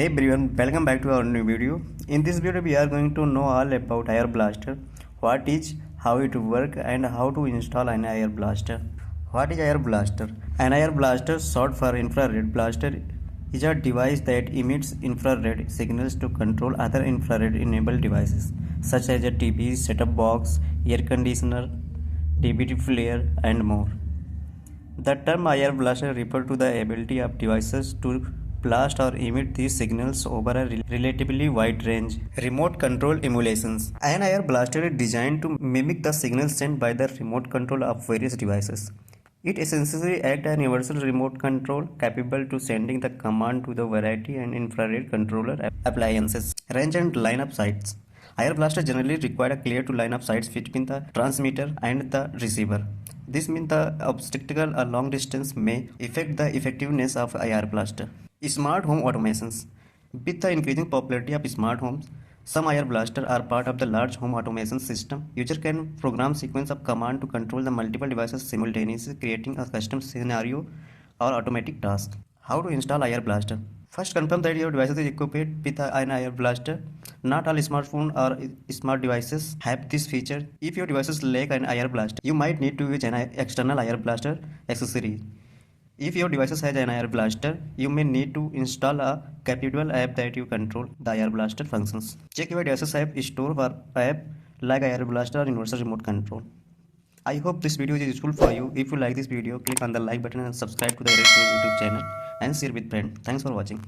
Hey everyone, welcome back to our new video. In this video we are going to know all about Air Blaster, what is, how it work and how to install an Air Blaster. What is Air Blaster? An Air Blaster, short for infrared blaster, is a device that emits infrared signals to control other infrared enabled devices such as a TV, set-top box, air conditioner, DVD player and more. The term air blaster refers to the ability of devices to blast or emit these signals over a relatively wide range. Remote control emulations. An air blaster is designed to mimic the signals sent by the remote control of various devices. It essentially acts as a universal remote control capable to sending the command to the variety and infrared controller appliances. Range and line-up sites. Air blaster generally require a clear to line up sites between the transmitter and the receiver. This means the obstacle a long distance may affect the effectiveness of air blaster. Smart home automations. With the increasing popularity of smart homes, some air blasters are part of the large home automation system. User can program sequence of command to control the multiple devices simultaneously, creating a custom scenario or automatic task. How to install air blaster? First, confirm that your device is equipped with an air blaster. Not all smartphones or smart devices have this feature. If your devices lack an air blaster, you might need to use an external air blaster accessory. If your device has an air blaster, you may need to install a compatible app that you control the air blaster functions. Check your device's app store for app like air blaster or universal remote control. I hope this video is useful for you. If you like this video, click on the like button and subscribe to the YouTube channel and share with friends. Thanks for watching.